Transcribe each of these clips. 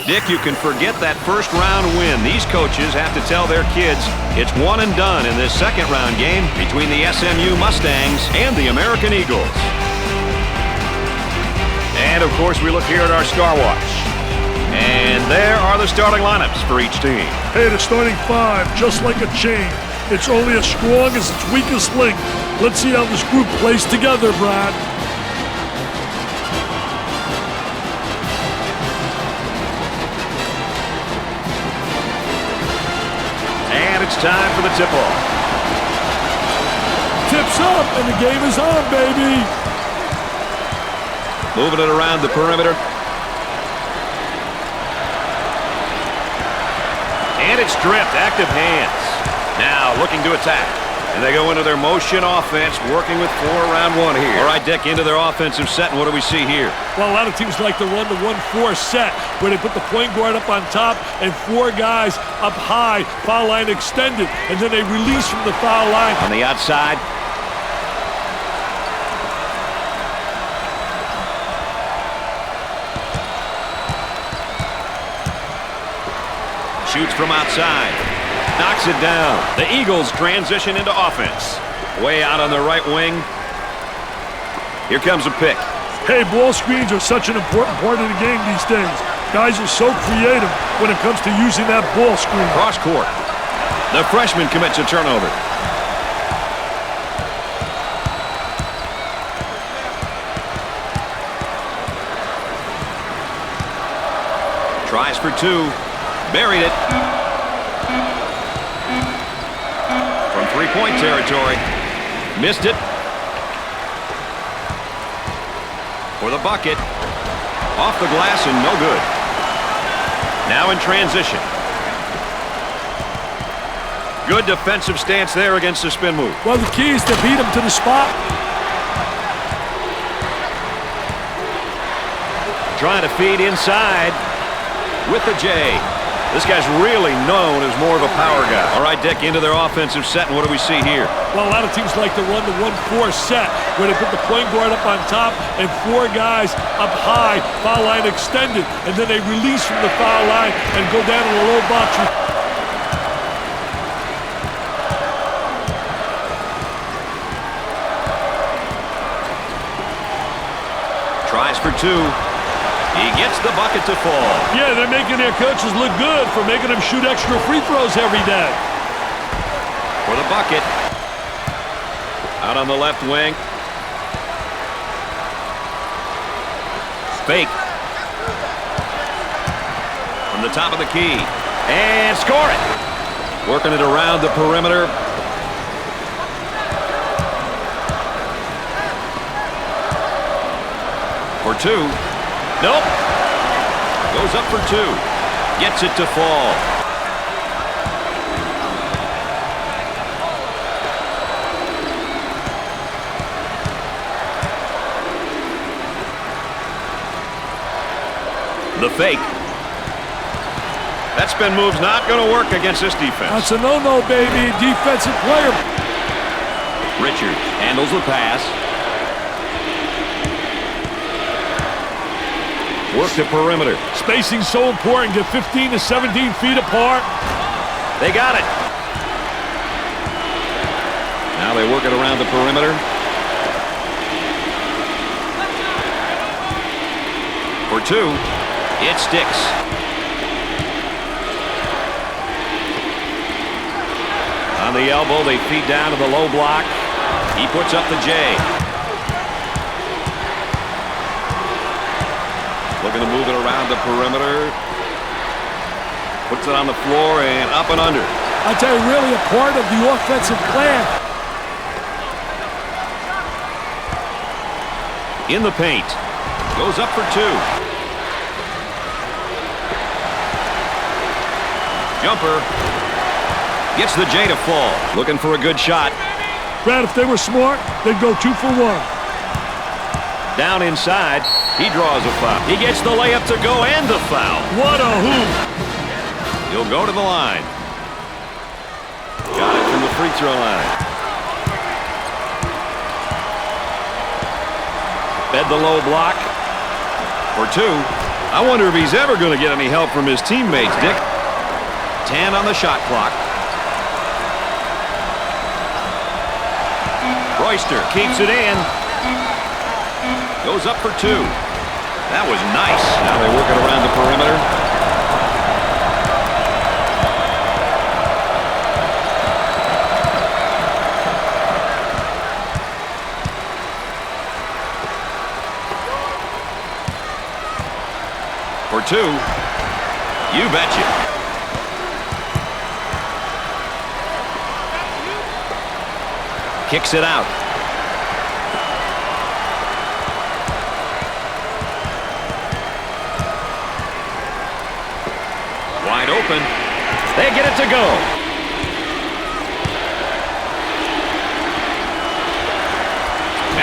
Dick, you can forget that first round win. These coaches have to tell their kids it's one and done in this second round game between the SMU Mustangs and the American Eagles. And, of course, we look here at our Star Watch. And there are the starting lineups for each team. Hey, the starting five, just like a chain. It's only as strong as its weakest link. Let's see how this group plays together, Brad. And it's time for the tip-off. Tips up, and the game is on, baby. Moving it around the perimeter. And it's stripped. Active hands. Now looking to attack. And they go into their motion offense, working with 4 around 1 here. All right, Dick, into their offensive set, and what do we see here? Well, a lot of teams like to run the 1-4 set, where they put the point guard up on top and 4 guys up high, foul line extended, and then they release from the foul line. On the outside. Shoots from outside. Knocks it down. The Eagles transition into offense. Way out on the right wing. Here comes a pick. Hey, ball screens are such an important part of the game these days. Guys are so creative when it comes to using that ball screen. Cross court. The freshman commits a turnover. Tries for 2. Buried it. From 3-point territory. Missed it. For the bucket. Off the glass and no good. Now in transition. Good defensive stance there against the spin move. Well, the key is to beat him to the spot. Trying to feed inside with the J. This guy's really known as more of a power guy. All right, Dick, into their offensive set, and what do we see here? Well, a lot of teams like to run the 1-4 set, where they put the point guard up on top and 4 guys up high, foul line extended, and then they release from the foul line and go down to the low box. Tries for 2. He gets the bucket to fall. Yeah, they're making their coaches look good for making them shoot extra free throws every day. For the bucket. Out on the left wing. Fake. From the top of the key. And score it. Working it around the perimeter. For 2. Nope. Goes up for 2. Gets it to fall. The fake. That spin move's not going to work against this defense. That's a no-no, baby. Defensive player. Richard handles the pass. Work the perimeter. Spacing so important. Get 15 to 17 feet apart. They got it. Now they work it around the perimeter. For 2. It sticks. On the elbow, they feed down to the low block. He puts up the J. Looking to move it around the perimeter. Puts it on the floor and up and under. I tell you, really a part of the offensive plan. In the paint. Goes up for 2. Jumper. Gets the J to fall. Looking for a good shot. Brad, if they were smart, they'd go 2 for 1. Down inside. He draws a foul. He gets the layup to go and the foul. What a hoop. He'll go to the line. Got it from the free throw line. Fed the low block. For 2. I wonder if he's ever going to get any help from his teammates, Dick. 10 on the shot clock. Royster keeps it in. Goes up for 2. That was nice. Now they work it around the perimeter. For 2. You betcha. Kicks it out. Wide open. They get it to go.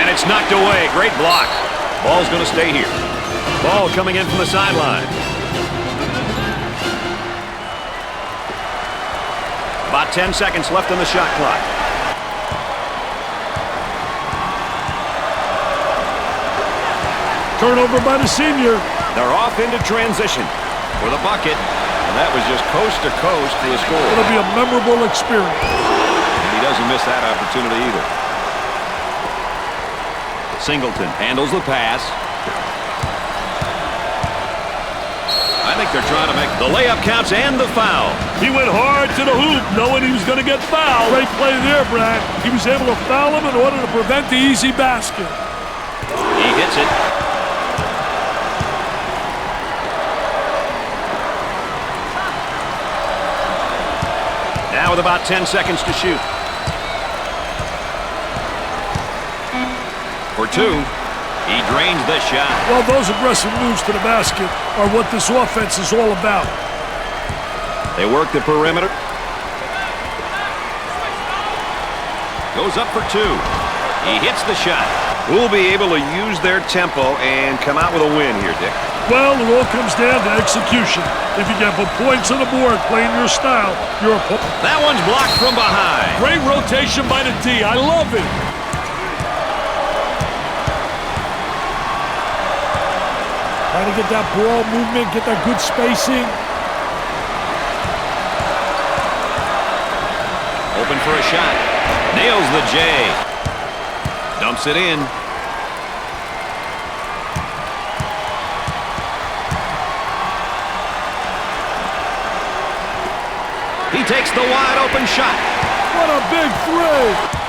And it's knocked away. Great block. Ball's going to stay here. Ball coming in from the sideline. About 10 seconds left on the shot clock. Turnover by the senior. They're off into transition for the bucket. And that was just coast to coast for the score. It'll be a memorable experience. And he doesn't miss that opportunity either. Singleton handles the pass. I think they're trying to make the layup counts and the foul. He went hard to the hoop knowing he was going to get fouled. Great play there, Brad. He was able to foul him in order to prevent the easy basket. He hits it. Now with about 10 seconds to shoot. For 2. He drains the shot. Well, those aggressive moves to the basket are what this offense is all about. They work the perimeter. Goes up for 2. He hits the shot. Who'll be able to use their tempo and come out with a win here, Dick? Well, it all comes down to execution. If you can put points on the board playing your style, you're a... That one's blocked from behind. Great rotation by the D. I love it. Trying to get that ball movement, get that good spacing. Open for a shot. Nails the J. Dumps it in. He takes the wide open shot. What a big three.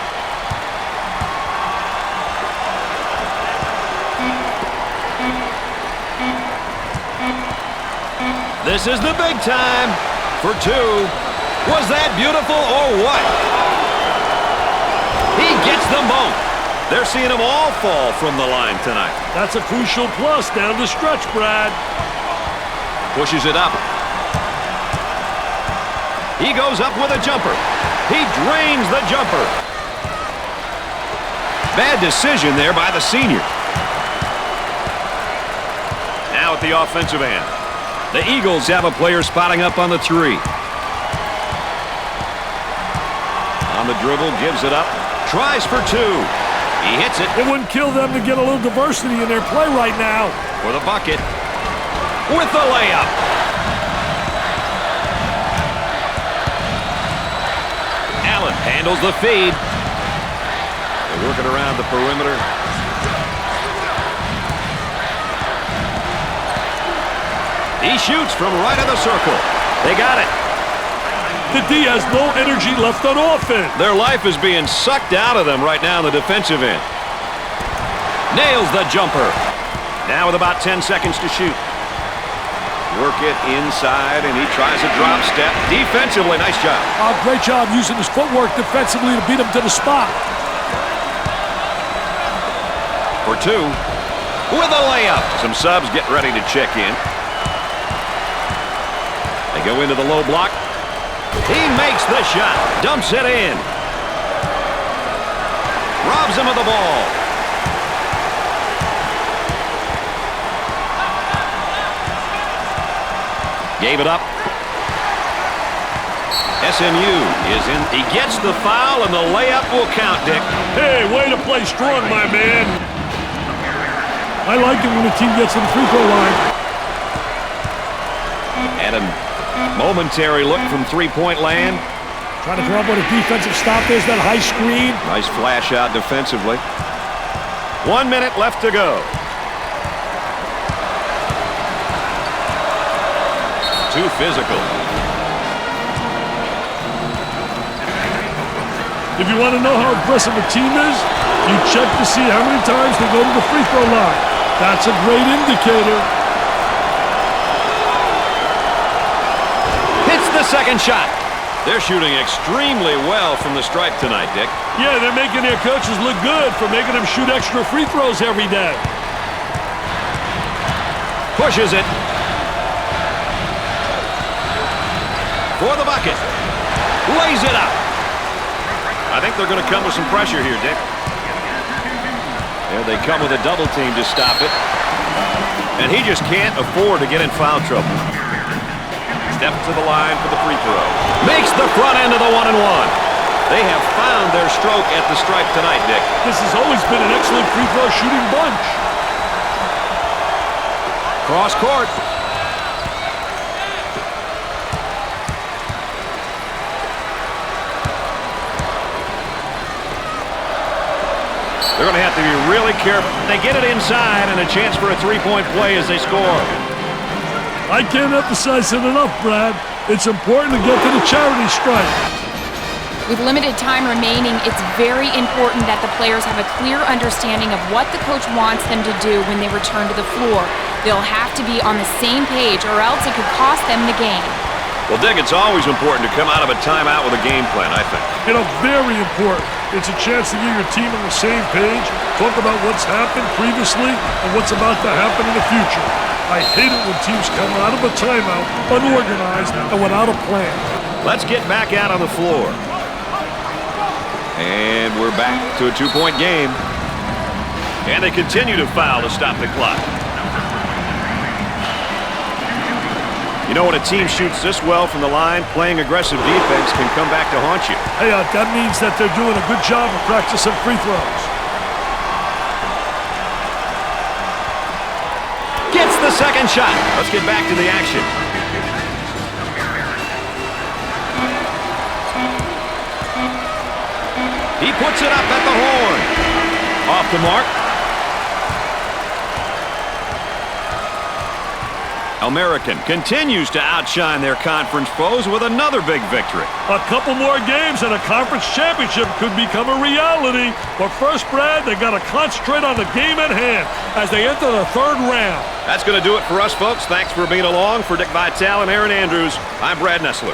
This is the big time for 2. Was that beautiful or what? He gets them both. They're seeing them all fall from the line tonight. That's a crucial plus down the stretch, Brad. Pushes it up. He goes up with a jumper. He drains the jumper. Bad decision there by the senior. Now at the offensive end. The Eagles have a player spotting up on the 3. On the dribble, gives it up. Tries for 2. He hits it. It wouldn't kill them to get a little diversity in their play right now. For the bucket. With the layup. Allen handles the feed. They're working around the perimeter. He shoots from right of the circle. They got it. The D has no energy left on offense. Their life is being sucked out of them right now in the defensive end. Nails the jumper. Now with about 10 seconds to shoot. Work it inside, and he tries a drop step. Defensively, nice job. Great job using his footwork defensively to beat him to the spot. For 2. With a layup. Some subs get ready to check in. They go into the low block. He makes the shot. Dumps it in. Robs him of the ball. Gave it up. SMU is in. He gets the foul, and the layup will count, Dick. Hey, way to play strong, my man. I like it when the team gets to the free throw line. And a momentary look from three-point land. Trying to come up with a defensive stop. There's that high screen. Nice flash out defensively. 1 minute left to go. Too physical. If you want to know how aggressive a team is, you check to see how many times they go to the free throw line. That's a great indicator. Hits the second shot. They're shooting extremely well from the stripe tonight, Dick. Yeah, they're making their coaches look good for making them shoot extra free throws every day. Pushes it. For the bucket. Lays it up. I think they're going to come with some pressure here, Dick. There they come with a double team to stop it. And he just can't afford to get in foul trouble. Step to the line for the free throw. Makes the front end of the 1-and-1. They have found their stroke at the stripe tonight, Dick. This has always been an excellent free throw shooting bunch. Cross court. They're going to have to be really careful. They get it inside and a chance for a three-point play as they score. I can't emphasize it enough, Brad. It's important to get to the charity stripe. With limited time remaining, it's very important that the players have a clear understanding of what the coach wants them to do when they return to the floor. They'll have to be on the same page or else it could cost them the game. Well, Dick, it's always important to come out of a timeout with a game plan, I think. You know, very important. It's a chance to get your team on the same page, talk about what's happened previously and what's about to happen in the future. I hate it when teams come out of a timeout unorganized and without a plan. Let's get back out on the floor. And we're back to a two-point game. And they continue to foul to stop the clock. You know, when a team shoots this well from the line, playing aggressive defense can come back to haunt you. Hey, that means that they're doing a good job of practicing free throws. Gets the second shot. Let's get back to the action. He puts it up at the horn. Off the mark. American continues to outshine their conference foes with another big victory. A couple more games and a conference championship could become a reality. But first, Brad, they got to concentrate on the game at hand as they enter the third round. That's going to do it for us, folks. Thanks for being along. For Dick Vitale and Aaron Andrews, I'm Brad Nessler.